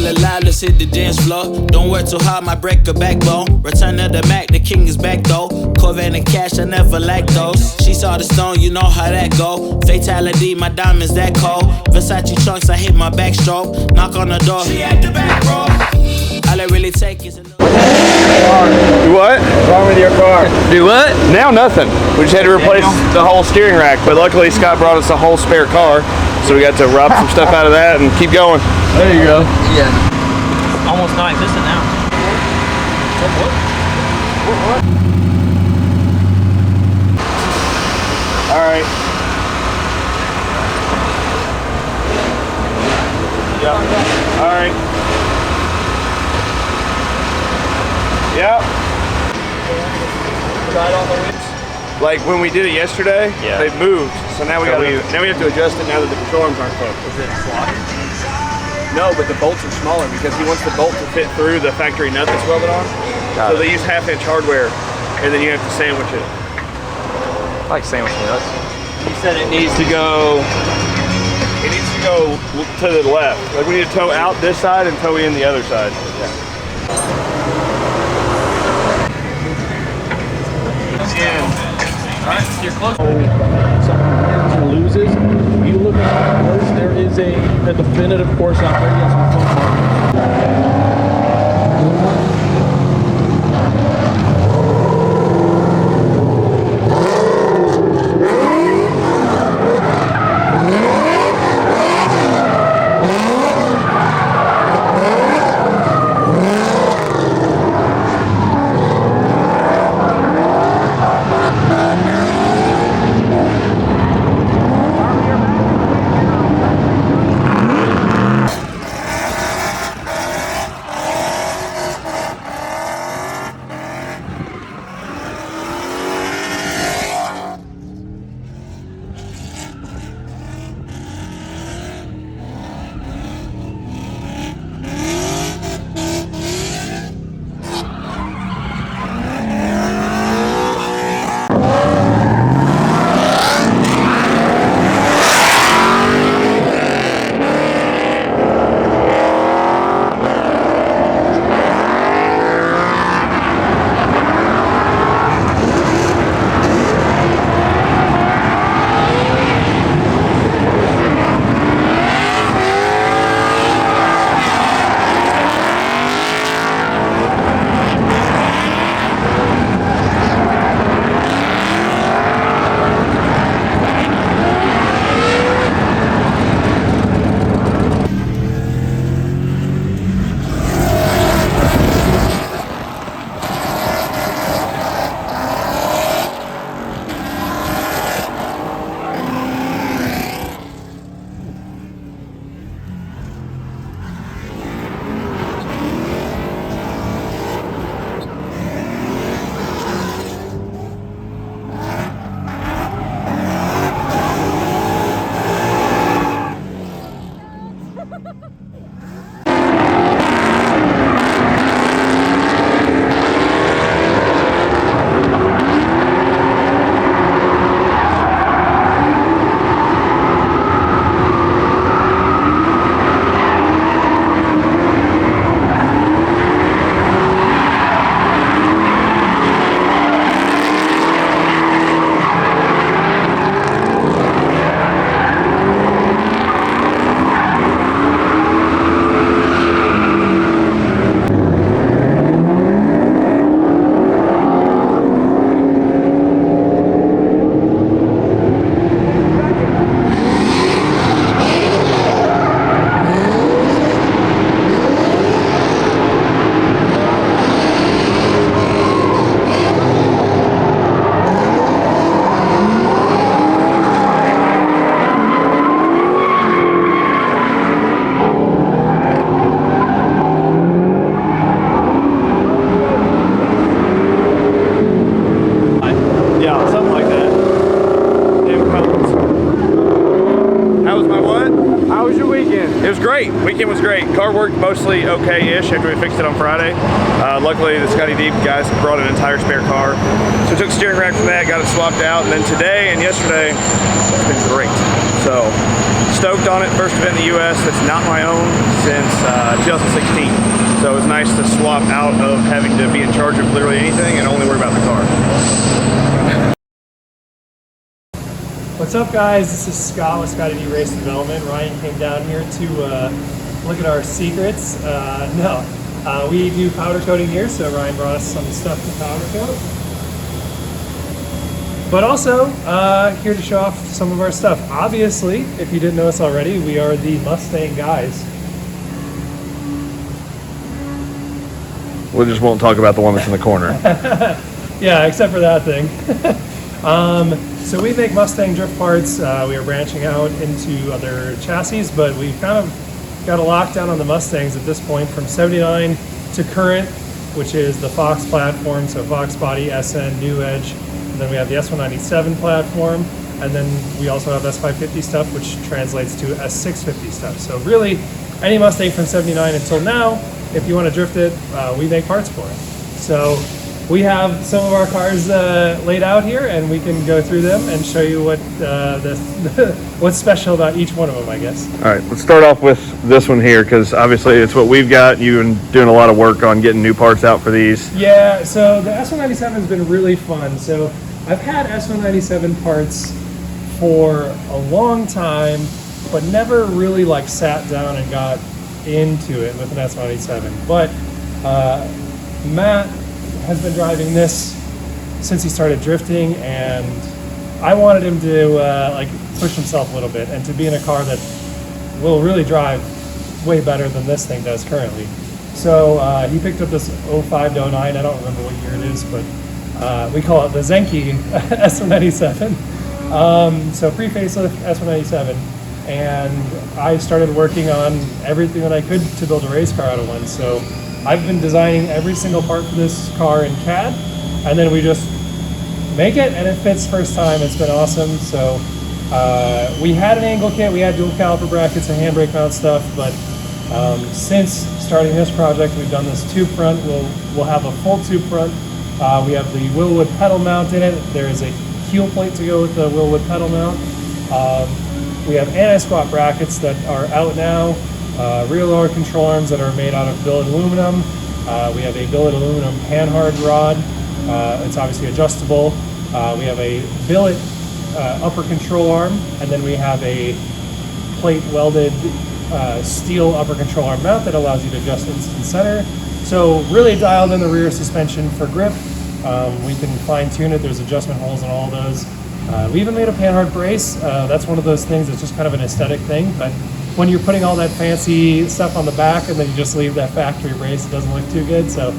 feel alive, let's hit the dance floor. Don't work too hard, might break a backbone. Return of the Mac, the king is back though. Corvette and cash, I never lack those. She saw the stone, you know how that go. Fatality, my diamonds that cold. Versace trunks, I hit my backstroke. Knock on the door, she at the back, bro. All I really take is a Do what? What's wrong with your car? Do what? Now nothing. We just had to replace the whole steering rack, but luckily Scott brought us a whole spare car, so we got to rob some stuff out of that and keep going. There you go. Yeah. Almost non-existent now. What? All right. Yeah. All right. Yeah. Right on the wheels. Like when we did it yesterday, Yeah. they moved, so now we have to adjust it now that the control arms aren't closed. Is it slotted? No, but the bolts are smaller because he wants the bolt to fit through the factory nut that's welded on. So they use 1/2-inch hardware, and then you have to sandwich it. I like sandwich nuts. He said it needs to go. It needs to go to the left. Like we need to tow out this side and tow in the other side. Alright, you're close. Someone wins or loses, you look at the course, there is a definitive course operating on some phone markers. Weekend was great. Car worked mostly okay-ish after we fixed it on Friday. Luckily, the Scotidi guys brought an entire spare car. So we took the steering rack from that, got it swapped out, and then today and yesterday, it's been great. So stoked on it. First event in the US that's not my own since 2016. So it was nice to swap out of having to be in charge of literally anything and only worry about the car. What's up, guys? This is Scott with Scotidi Race Development. Ryan came down here to look at our secrets. We do powder coating here, so Ryan brought us some stuff to powder coat. But also here to show off some of our stuff. Obviously, if you didn't know us already, we are the Mustang guys. We just won't talk about the one that's in the corner. Yeah, except for that thing. So we make Mustang drift parts. We are branching out into other chassis, but we've kind of got a lockdown on the Mustangs at this point from 79 to current, which is the Fox platform, so Fox body, SN, New Edge. And then we have the S197 platform, and then we also have S550 stuff, which translates to S650 stuff. So really, any Mustang from 79 until now, if you want to drift it, we make parts for it. So we have some of our cars laid out here, and we can go through them and show you what what's special about each one of them, I guess. All right, let's start off with this one here, because obviously it's what we've got. You've been doing a lot of work on getting new parts out for these. Yeah, so the S197 has been really fun. So I've had S197 parts for a long time, but never really like sat down and got into it with an S197. But Matt has been driving this since he started drifting, and I wanted him to like push himself a little bit and to be in a car that will really drive way better than this thing does currently. So he picked up this 05 to 09, I don't remember what year it is, but we call it the Zenki S197. So pre-facelift S197, and I started working on everything that I could to build a race car out of one. So I've been designing every single part for this car in CAD, and then we just make it, and it fits first time. It's been awesome. So we had an angle kit, we had dual caliper brackets and handbrake mount stuff, but since starting this project, we've done this tube front. We'll have a full tube front. We have the Willwood pedal mount in it. There is a heel plate to go with the Willwood pedal mount. We have anti-squat brackets that are out now. Rear lower control arms that are made out of billet aluminum. We have a billet aluminum panhard rod. It's obviously adjustable. We have a billet upper control arm, and then we have a plate welded steel upper control arm mount that allows you to adjust instant center. So really dialed in the rear suspension for grip. We can fine tune it. There's adjustment holes in all those. We even made a panhard brace. That's one of those things that's just kind of an aesthetic thing, but when you're putting all that fancy stuff on the back and then you just leave that factory brace, it doesn't look too good. So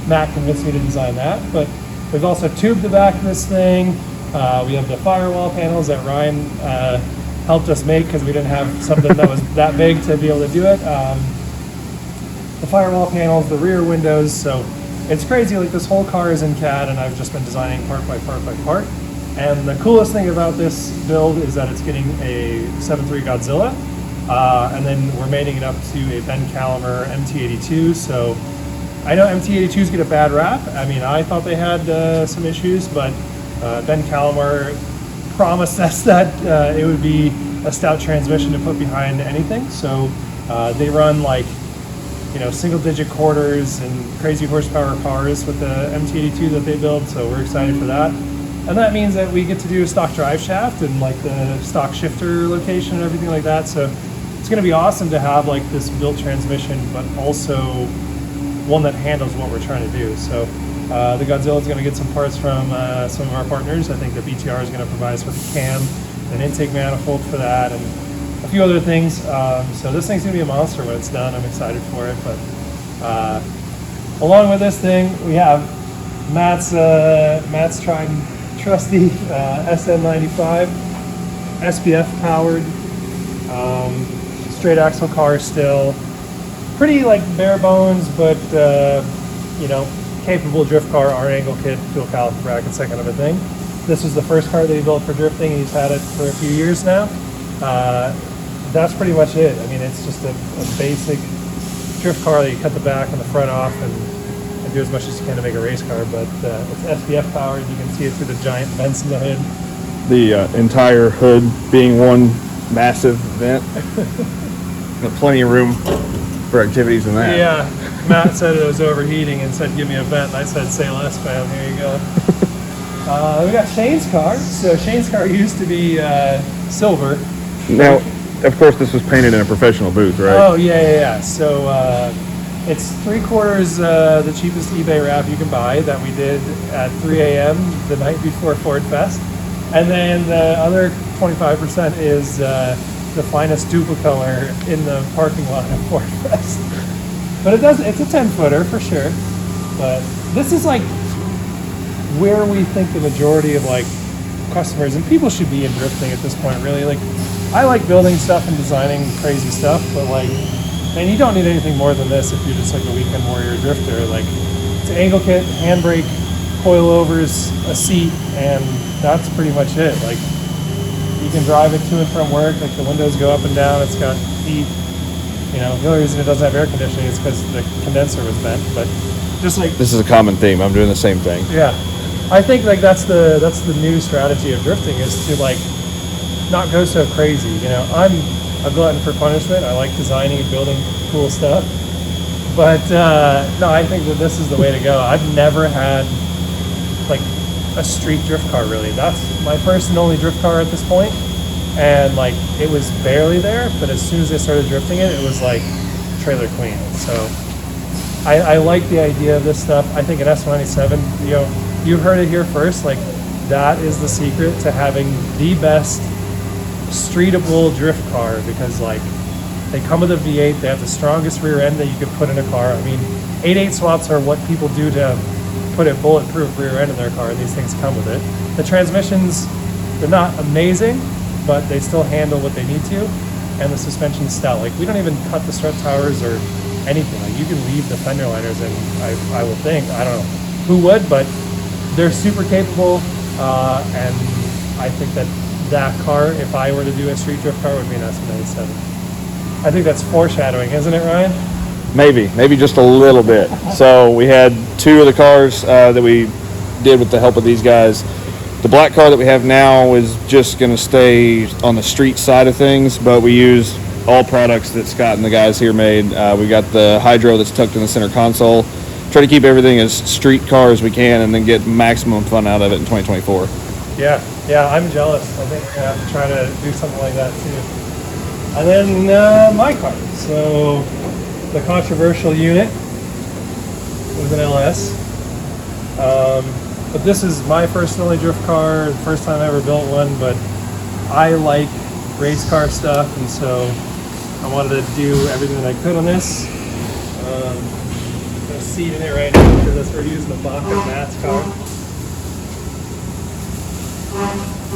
Matt convinced me to design that. But we've also tubed the back of this thing. We have the firewall panels that Ryan helped us make because we didn't have something that was that big to be able to do it. The firewall panels, the rear windows. So it's crazy, like this whole car is in CAD, and I've just been designing part by part by part. And the coolest thing about this build is that it's getting a 7.3 Godzilla. And then we're mating it up to a Ben Calamer MT82. So I know MT82s get a bad rap. I mean, I thought they had some issues, but Ben Calamer promised us that it would be a stout transmission to put behind anything. So they run like, you know, single-digit quarters and crazy horsepower cars with the MT82 that they build. So we're excited for that. And that means that we get to do a stock drive shaft and like the stock shifter location and everything like that. So it's going to be awesome to have like this built transmission, but also one that handles what we're trying to do. So the Godzilla is going to get some parts from some of our partners. I think the BTR is going to provide us with a cam, an intake manifold for that, and a few other things. So this thing's going to be a monster when it's done. I'm excited for it. But along with this thing, we have Matt's tried and trusty SN95, SPF powered. Straight axle car still. Pretty like bare bones, but you know, capable drift car, our angle kit, dual caliper brackets, that kind of a thing. This was the first car that he built for drifting, and he's had it for a few years now. That's pretty much it. I mean, it's just a basic drift car that you cut the back and the front off and do as much as you can to make a race car, but it's SPF powered. You can see it through the giant vents in the hood. The entire hood being one massive vent. Got plenty of room for activities in that. Yeah, Matt said it was overheating and said, give me a vent. And I said, say less, fam. Here you go. We got Shane's car. So Shane's car used to be silver. Now, of course, this was painted in a professional booth, right? Oh, yeah. So it's 3/4 the cheapest eBay wrap you can buy that we did at 3 a.m. the night before FordFest. And then the other 25% is the finest Duplicolor in the parking lot at FordFest. But it's a 10-footer for sure. But this is like where we think the majority of like customers and people should be in drifting at this point, really. Like, I like building stuff and designing crazy stuff, but like, man, you don't need anything more than this if you're just like a weekend warrior drifter. Like, it's an angle kit, handbrake, coilovers, a seat, and that's pretty much it. Like, you can drive it to and from work. Like, the windows go up and down. It's got heat. You know, the only reason it doesn't have air conditioning is because the condenser was bent. But just like, This is a common theme. I'm doing the same thing. yeah, I think like that's the new strategy of drifting, is to like not go so crazy. You know, I'm a glutton for punishment. I like designing and building cool stuff. But no, I think that this is the way to go. I've never had like a street drift car, really. That's my first and only drift car at this point. And like, it was barely there, but as soon as I started drifting it, it was like trailer queen. So I like the idea of this stuff. I think an S197, you know, you heard it here first. Like, that is the secret to having the best streetable drift car, because like, they come with a V8, they have the strongest rear end that you could put in a car. I mean, 8.8 swaps are what people do to put a bulletproof rear end in their car, and these things come with it. The transmissions, they're not amazing, but they still handle what they need to, and the suspension's stout. Like, we don't even cut the strut towers or anything. Like, you can leave the fender liners in, I will think. I don't know who would, but they're super capable, and I think that car, if I were to do a street drift car, would be an S197. I think that's foreshadowing, isn't it, Ryan? Maybe just a little bit. So we had two of the cars that we did with the help of these guys. The black car that we have now is just going to stay on the street side of things, but we use all products that Scott and the guys here made. We got the hydro that's tucked in the center console. Try to keep everything as street car as we can, and then get maximum fun out of it in 2024. Yeah, I'm jealous. I think I have to try to do something like that too. And then my car. So the controversial unit was an LS. But this is my first and only drift car, the first time I ever built one, but I like race car stuff, and so I wanted to do everything that I could on this. Got a seat in it right now because that's we're using the Baca Matt's car.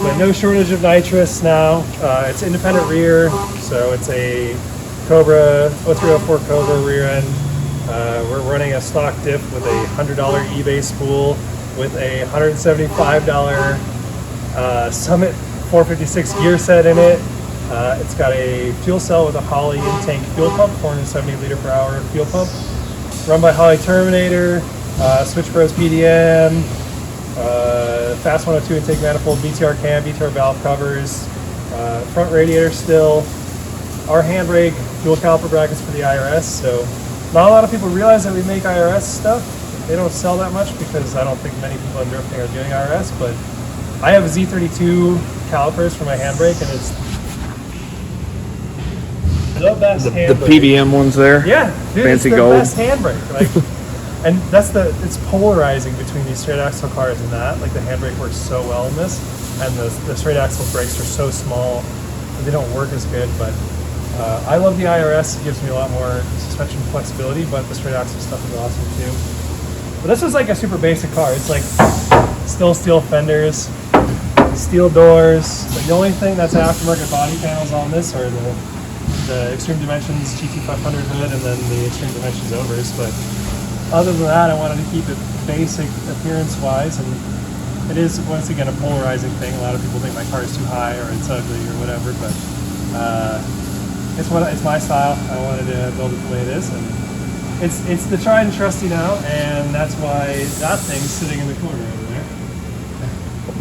But no shortage of nitrous now. It's independent rear, so it's a Cobra 0304 Cobra rear end. We're running a stock diff with a $100 eBay spool with a $175 Summit 456 gear set in it. It's got a fuel cell with a Holley in-tank fuel pump, 470 liter per hour fuel pump. Run by Holley Terminator, Switch Bros PDM, Fast 102 intake manifold, BTR cam, BTR valve covers, front radiator still, our handbrake, fuel caliper brackets for the IRS. So not a lot of people realize that we make IRS stuff. They don't sell that much because I don't think many people in drifting are doing IRS, but I have a Z32 calipers for my handbrake, and it's the best handbrake. The PBM ones there? Yeah, dude, fancy it's the gold. best handbrake. Like, and it's polarizing between these straight axle cars and that. Like, the handbrake works so well in this, and the straight axle brakes are so small that they don't work as good. But I love the IRS. It gives me a lot more suspension flexibility, but the straight axle stuff is awesome too. But this is like a super basic car. It's like still steel fenders, steel doors. Like, the only thing that's aftermarket body panels on this are the Extreme Dimensions GT500 hood and then the Extreme Dimensions overs. But other than that, I wanted to keep it basic appearance-wise, and it is once again a polarizing thing. A lot of people think my car is too high or it's ugly or whatever, but it's my style. I wanted to build it the way it is, and it's the tried and trusty now, and that's why that thing's sitting in the corner over there.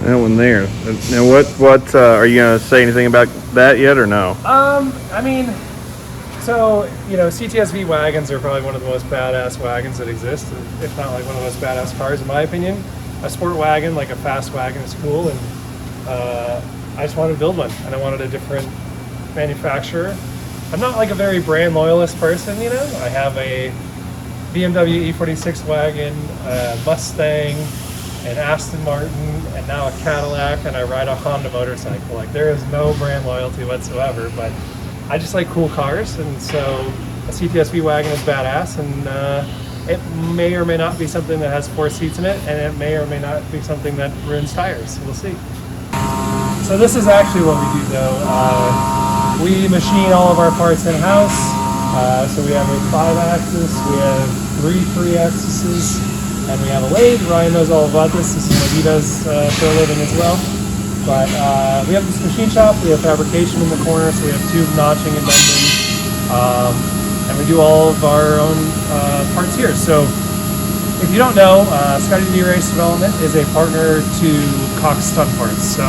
That one there. Now, what are you gonna say anything about that yet, or no? I mean, so, you know, CTSV wagons are probably one of the most badass wagons that exist, if not like one of the most badass cars in my opinion. A sport wagon, like a fast wagon, is cool, and I just wanted to build one, and I wanted a different manufacturer. I'm not like a very brand loyalist person, you know. I have a BMW E46 wagon, a Mustang, an Aston Martin, and now a Cadillac, and I ride a Honda motorcycle. Like, there is no brand loyalty whatsoever, but I just like cool cars, and so a CTSV wagon is badass, and it may or may not be something that has 4 seats in it, and it may or may not be something that ruins tires. We'll see. So this is actually what we do though. We machine all of our parts in-house. So we have a 5-axis, we have 3 3-axes, and we have a lathe. Ryan knows all about this. This is what he does for a living as well. But we have this machine shop, we have fabrication in the corner, so we have tube notching and bending. And we do all of our own parts here. So if you don't know, Scotidi Race Development is a partner to Cox Stunt Parts. So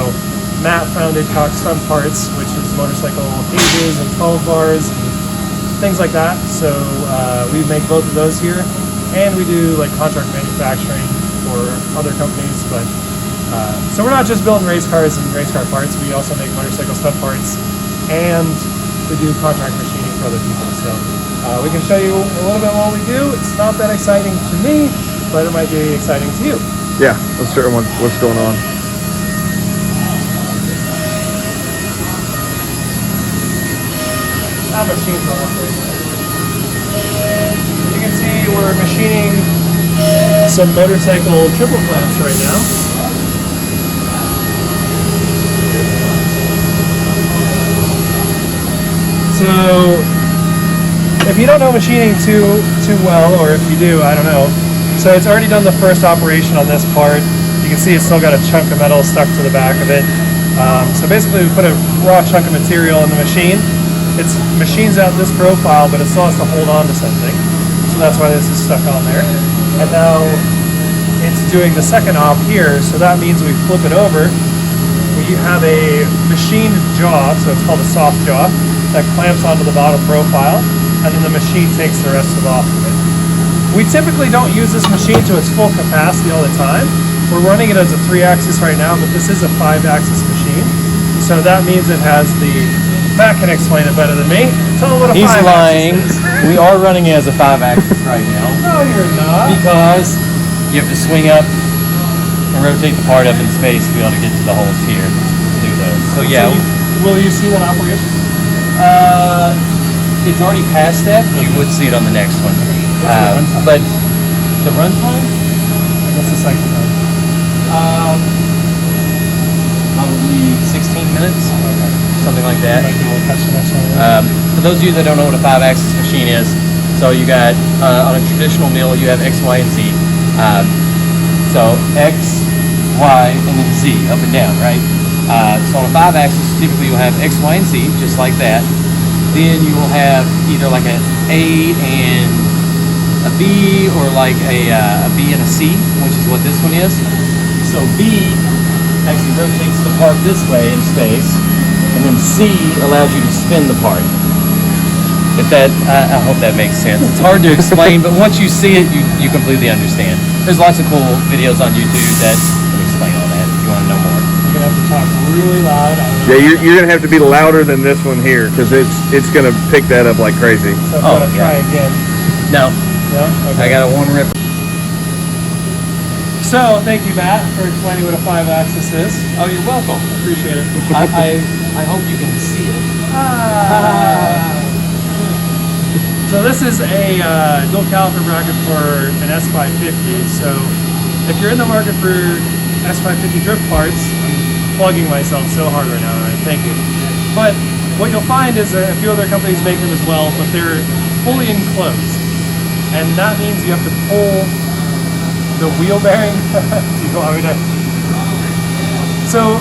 Matt founded Cox Stunt Parts, which is motorcycle cages and foam bars and things like that. So we make both of those here, and we do like contract manufacturing for other companies. But so we're not just building race cars and race car parts. We also make motorcycle stunt parts, and we do contract machining for other people. So we can show you a little bit what we do. It's not that exciting to me, but it might be exciting to you. Yeah, let's start with what's going on. That machine's not operating. You can see we're machining some motorcycle triple clamps right now. So if you don't know machining too well, or if you do, I don't know. So it's already done the first operation on this part. You can see it's still got a chunk of metal stuck to the back of it. So basically we put a raw chunk of material in the machine. It machines out this profile, but it still has to hold on to something. So that's why this is stuck on there. And now it's doing the second op here, so that means we flip it over. We have a machined jaw, so it's called a soft jaw, that clamps onto the bottom profile, and then the machine takes the rest of off of it. We typically don't use this machine to its full capacity all the time. We're running it as a 3-axis right now, but this is a 5-axis machine. So that means it has the... Matt can explain it better than me. Tell him what a 5-axis is. He's lying. We are running it as a 5-axis right now. No, you're not. Because you have to swing up and rotate the part up in space to be able to get to the holes here to do those. So yeah. Will you see that operation? It's already past that. You would see it on the next one. But the runtime? What's the cycle time? Probably 16 minutes. Something like that. For those of you that don't know what a 5-axis machine is, so you got on a traditional mill you have X, Y, and Z. So X, Y, and then Z, up and down, right? So on a 5-axis, typically you'll have X, Y, and Z, just like that. Then you will have either like an A and a B, or like a B and a C, which is what this one is. So B actually rotates the part this way in space, and then C allows you to spin the part. If that, I hope that makes sense. It's hard to explain, but once you see it, you completely understand. There's lots of cool videos on YouTube that explain all that if you want to know more. You're gonna have to talk really loud. Yeah, you're gonna have to be louder than this one here, because it's gonna pick that up like crazy. So I'm gonna try again. No. No? Okay. I got a 1 rip. So, thank you, Matt, for explaining what a 5-axis is. Oh, you're welcome. Appreciate it. I hope you can see it. So this is a dual caliper bracket for an S550. So if you're in the market for S550 drift parts, I'm plugging myself so hard right now, right? Thank you. But what you'll find is a few other companies make them as well, but they're fully enclosed. And that means you have to pull the wheel bearing. You want me to? So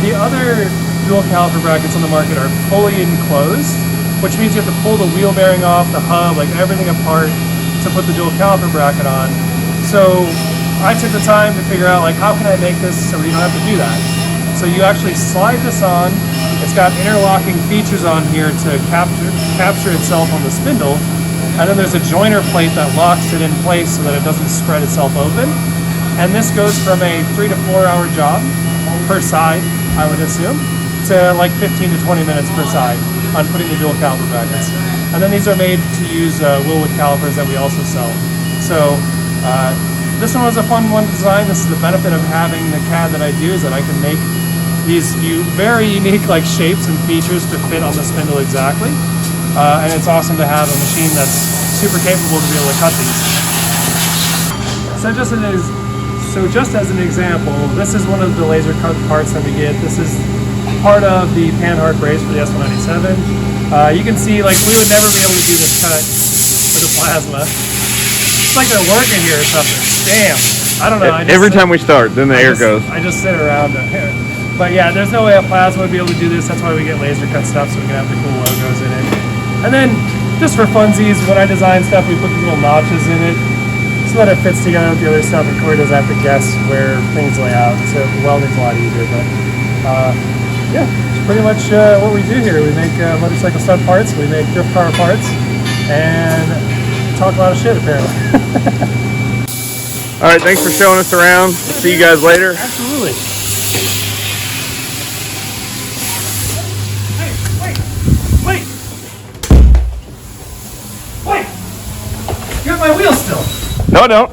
the other dual caliper brackets on the market are fully enclosed, which means you have to pull the wheel bearing off, the hub, like everything apart to put the dual caliper bracket on. So I took the time to figure out like how can I make this so you don't have to do that. So you actually slide this on. It's got interlocking features on here to capture itself on the spindle, and then there's a joiner plate that locks it in place so that it doesn't spread itself open. And this goes from a 3 to 4 hour job per side, I would assume, to like 15 to 20 minutes per side on putting the dual caliper brackets. And then these are made to use Wilwood calipers that we also sell. So this one was a fun one to design. This is the benefit of having the CAD that I do, is that I can make these very unique like shapes and features to fit on the spindle exactly. And it's awesome to have a machine that's super capable to be able to cut these. So just as an example, this is one of the laser cut parts that we get. This is part of the Panhard brace for the S197. You can see like we would never be able to do this cut with a plasma. It's like they're working here or something. Damn. I don't know. Every time we start, then the air goes. I just sit around here. But yeah, there's no way a plasma would be able to do this. That's why we get laser cut stuff, so we can have the cool logos in it. And then, just for funsies, when I design stuff, we put these little notches in it so that it fits together with the other stuff, and Corey doesn't have to guess where things lay out. So welding's a lot easier. But yeah, it's pretty much what we do here. We make motorcycle stud parts, we make drift car parts, and talk a lot of shit apparently. All right, thanks for showing us around. See you guys later. Absolutely. Wait! You have my wheel still. No, I don't.